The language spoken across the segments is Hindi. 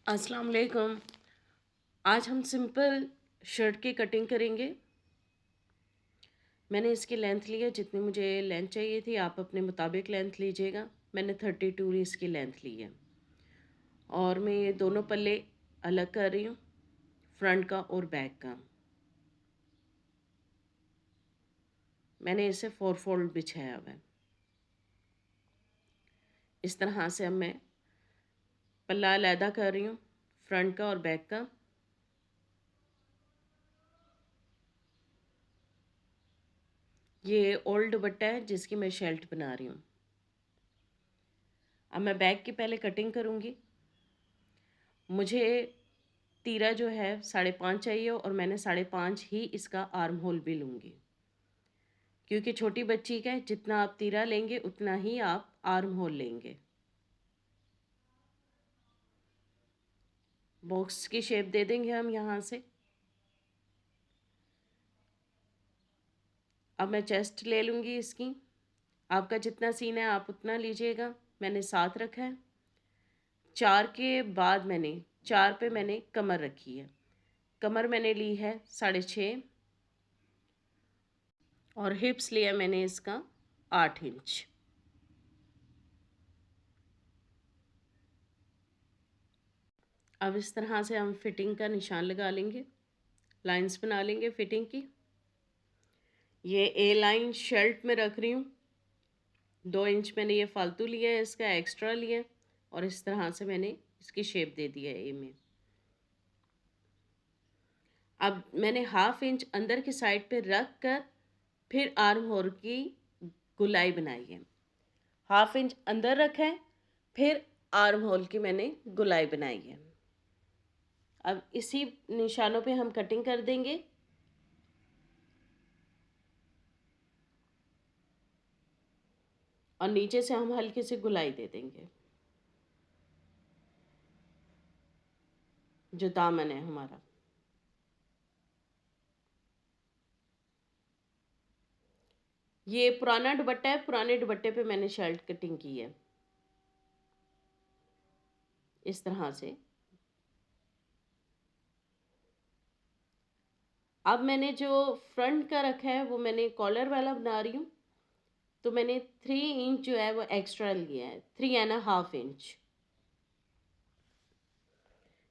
अस्सलाम वालेकुम। आज हम सिंपल शर्ट की कटिंग करेंगे। मैंने इसकी लेंथ ली है, जितनी मुझे लेंथ चाहिए थी आप अपने मुताबिक लेंथ लीजिएगा। मैंने 32 इसकी लेंथ ली है और मैं ये दोनों पल्ले अलग कर रही हूँ, फ्रंट का और बैक का। मैंने इसे 4 फोल्ड बिछाया हुआ है। इस तरह से अब मैं पल्ला अलहदा कर रही हूँ, फ्रंट का और बैक का। ये ओल्ड दुपट्टा है जिसकी मैं शेल्ट बना रही हूँ। अब मैं बैक की पहले कटिंग करूँगी। मुझे तीरा जो है 5.5 चाहिए और मैंने 5.5 ही इसका आर्म होल भी लूँगी, क्योंकि छोटी बच्ची का है, जितना आप तीरा लेंगे उतना ही आप आर्म होल लेंगे। बॉक्स की शेप दे देंगे हम यहाँ से। अब मैं चेस्ट ले लूँगी इसकी। आपका जितना सीना है आप उतना लीजिएगा। मैंने 7 रखा है। 4 के बाद मैंने 4 पे मैंने कमर रखी है। कमर मैंने ली है 6.5 और हिप्स लिया मैंने इसका 8 इंच। अब इस तरह से हम फिटिंग का निशान लगा लेंगे, लाइंस बना लेंगे फिटिंग की। ये ए लाइन शर्ट में रख रही हूँ। 2 इंच मैंने ये फालतू लिया है, इसका एक्स्ट्रा लिया है और इस तरह से मैंने इसकी शेप दे दी है ए में। अब मैंने 1/2 इंच अंदर की साइड पे रख कर फिर आर्म होल की गुलाई बनाई है। 1/2 इंच अंदर रखा है, फिर आर्म होल की मैंने गुलाई बनाई है। अब इसी निशानों पे हम कटिंग कर देंगे। और नीचे से हम हल्की सी गुलाई दे देंगे। जो दामन है हमारा, ये पुराना दुपट्टा है, पुराने दुपट्टे पे मैंने शर्ट कटिंग की है इस तरह से। अब मैंने जो फ्रंट का रखा है वो मैंने कॉलर वाला बना रही हूँ, तो मैंने 3 इंच जो है वो एक्स्ट्रा लिया है, 3.5 इंच।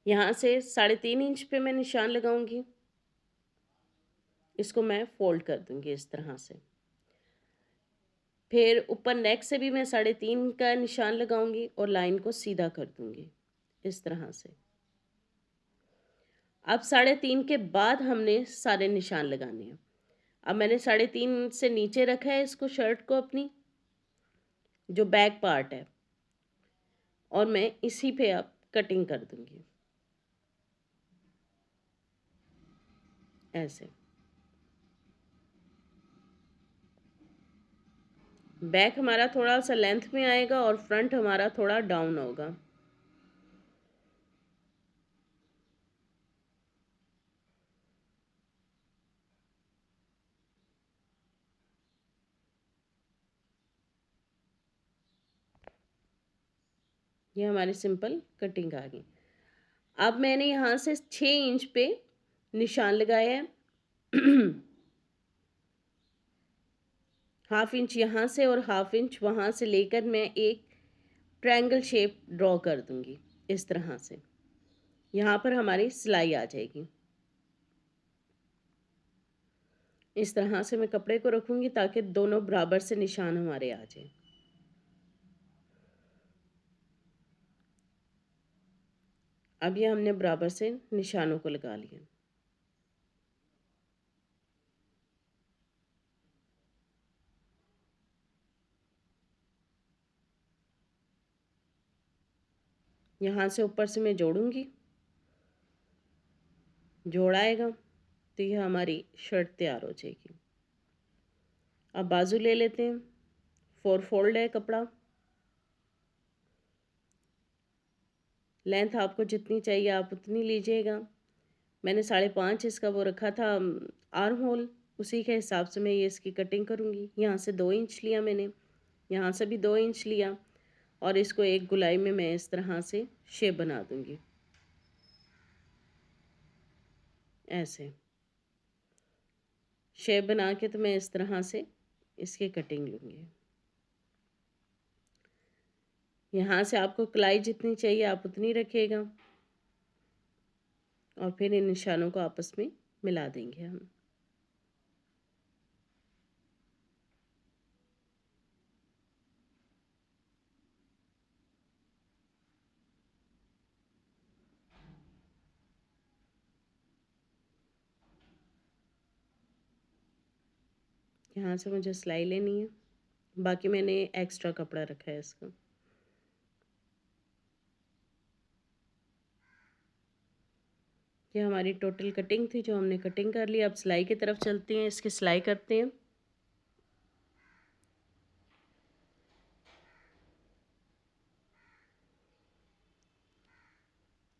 यहाँ से 3.5 इंच पे मैं निशान लगाऊंगी। इसको मैं फोल्ड कर दूंगी इस तरह से। फिर ऊपर नेक से भी मैं 3.5 का निशान लगाऊंगी और लाइन को सीधा कर दूंगी इस तरह से। अब 3.5 के बाद हमने सारे निशान लगाने हैं। अब मैंने 3.5 से नीचे रखा है इसको, शर्ट को अपनी, जो बैक पार्ट है, और मैं इसी पे अब कटिंग कर दूंगी ऐसे। बैक हमारा थोड़ा सा लेंथ में आएगा और फ्रंट हमारा थोड़ा डाउन होगा। ये हमारी सिंपल कटिंग आ गई। अब मैंने यहाँ से 6 इंच पे निशान लगाया है। 1/2 इंच यहाँ से और 1/2 इंच वहाँ से लेकर मैं एक ट्रायंगल शेप ड्रॉ कर दूंगी इस तरह से। यहाँ पर हमारी सिलाई आ जाएगी। इस तरह से मैं कपड़े को रखूँगी ताकि दोनों बराबर से निशान हमारे आ जाए। अब ये हमने बराबर से निशानों को लगा लिया। यहाँ से ऊपर से मैं जोड़ूंगी, जोड़ आएगा तो ये हमारी शर्ट तैयार हो जाएगी। अब बाजू ले लेते हैं। 4 फोल्ड है कपड़ा। लेंथ आपको जितनी चाहिए आप उतनी लीजिएगा। मैंने 5.5 इसका वो रखा था आर्म होल, उसी के हिसाब से मैं ये इसकी कटिंग करूँगी। यहाँ से 2 इंच लिया मैंने, यहाँ से भी 2 इंच लिया और इसको एक गुलाई में मैं इस तरह से शेप बना दूँगी। ऐसे शेप बना के तो मैं इस तरह से इसकी कटिंग लूँगी। यहाँ से आपको कलाई जितनी चाहिए आप उतनी रखिएगा और फिर इन निशानों को आपस में मिला देंगे हम। यहाँ से मुझे सिलाई लेनी है, बाकी मैंने एक्स्ट्रा कपड़ा रखा है इसका। ये हमारी टोटल कटिंग थी जो हमने कटिंग कर ली। अब सिलाई की तरफ चलते हैं, इसकी सिलाई करते हैं।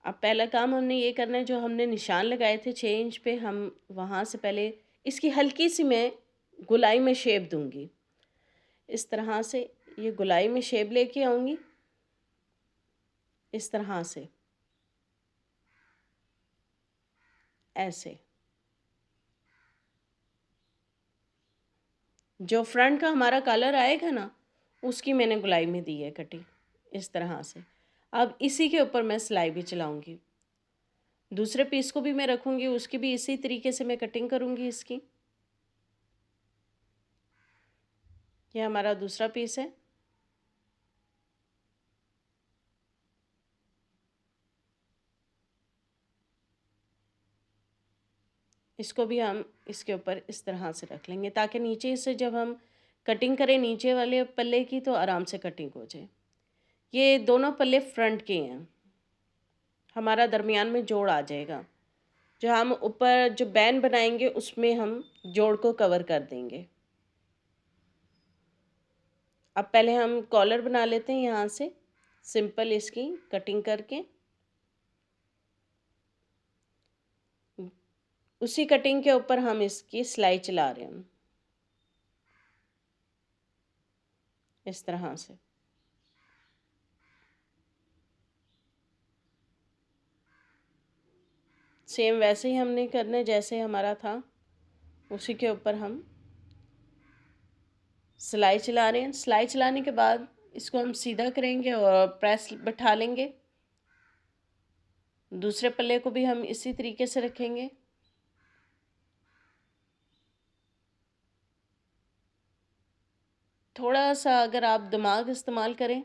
अब पहला काम हमने ये करना है, जो हमने निशान लगाए थे 6 इंच पे, हम वहाँ से पहले इसकी हल्की सी मैं गोलाई में शेप दूंगी। इस तरह से ये गोलाई में शेप लेके आऊँगी, इस तरह से, ऐसे। जो फ्रंट का हमारा कलर आएगा ना, उसकी मैंने गोलाई में दी है कटिंग, इस तरह से। अब इसी के ऊपर मैं सिलाई भी चलाऊँगी। दूसरे पीस को भी मैं रखूँगी, उसकी भी इसी तरीके से मैं कटिंग करूँगी इसकी। ये हमारा दूसरा पीस है। इसको भी हम इसके ऊपर इस तरह से रख लेंगे, ताकि नीचे से जब हम कटिंग करें नीचे वाले पल्ले की, तो आराम से कटिंग हो जाए। ये दोनों पल्ले फ्रंट के हैं, हमारा दरमियान में जोड़ आ जाएगा। जो हम ऊपर जो बैन बनाएंगे उसमें हम जोड़ को कवर कर देंगे। अब पहले हम कॉलर बना लेते हैं, यहाँ से सिंपल इसकी कटिंग करके। उसी कटिंग के ऊपर हम इसकी सिलाई चला रहे हैं, इस तरह से। सेम वैसे ही हमने करना है जैसे हमारा था, उसी के ऊपर हम सिलाई चला रहे हैं। सिलाई चलाने के बाद इसको हम सीधा करेंगे और प्रेस बैठा लेंगे। दूसरे पल्ले को भी हम इसी तरीके से रखेंगे। थोड़ा सा अगर आप दिमाग इस्तेमाल करें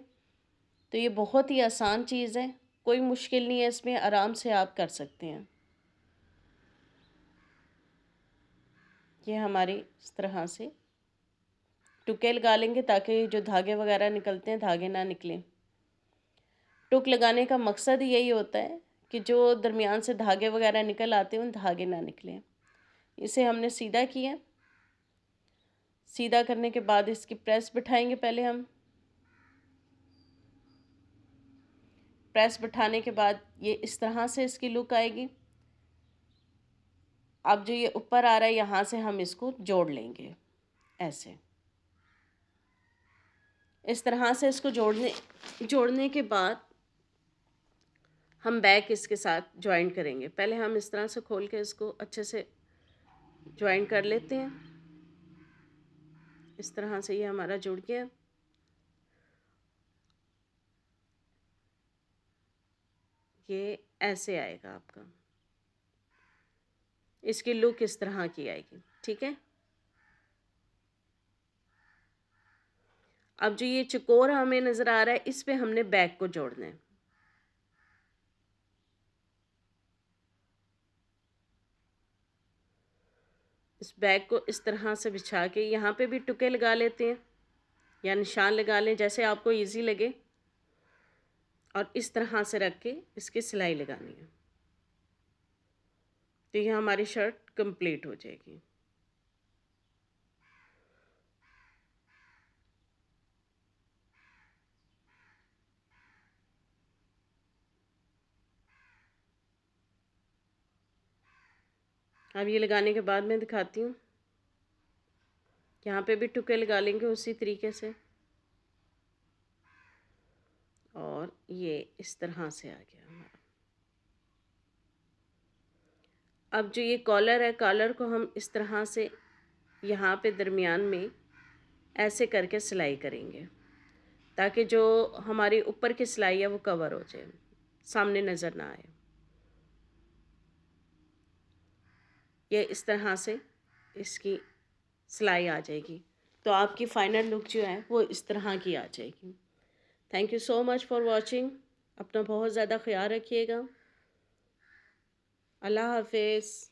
तो ये बहुत ही आसान चीज़ है, कोई मुश्किल नहीं है इसमें, आराम से आप कर सकते हैं। ये हमारी इस तरह से टुके लगा लेंगे, ताकि जो धागे वगैरह निकलते हैं धागे ना निकलें। टुक लगाने का मकसद यही होता है कि जो दरमियान से धागे वगैरह निकल आते हैं उन धागे ना निकलें। इसे हमने सीधा किया। सीधा करने के बाद इसकी प्रेस बिठाएंगे। पहले हम प्रेस बिठाने के बाद ये इस तरह से इसकी लुक आएगी। अब जो ये ऊपर आ रहा है, यहाँ से हम इसको जोड़ लेंगे, ऐसे। इस तरह से इसको जोड़ने के बाद हम बैक इसके साथ ज्वाइन करेंगे। पहले हम इस तरह से खोल के इसको अच्छे से ज्वाइन कर लेते हैं। इस तरह से ये हमारा जुड़ गया। ये ऐसे आएगा आपका, इसकी लुक इस तरह की आएगी, ठीक है। अब जो ये चकोर हमें नज़र आ रहा है, इस पे हमने बैक को जोड़ना है। इस बैग को इस तरह से बिछा के यहाँ पे भी टुके लगा लेते हैं या निशान लगा लें, जैसे आपको इजी लगे। और इस तरह से रख के इसकी सिलाई लगानी है, तो यह हमारी शर्ट कंप्लीट हो जाएगी। अब ये लगाने के बाद मैं दिखाती हूँ। यहाँ पे भी टुके लगा लेंगे उसी तरीके से, और ये इस तरह से आ गया हमारा। अब जो ये कॉलर है, कॉलर को हम इस तरह से यहाँ पे दरमियान में ऐसे करके सिलाई करेंगे, ताकि जो हमारी ऊपर की सिलाई है वो कवर हो जाए, सामने नज़र ना आए। ये इस तरह से इसकी सिलाई आ जाएगी, तो आपकी फाइनल लुक जो है वो इस तरह की आ जाएगी। Thank you so much for watching. अपना बहुत ज़्यादा ख्याल रखिएगा। अल्लाह हाफिज़।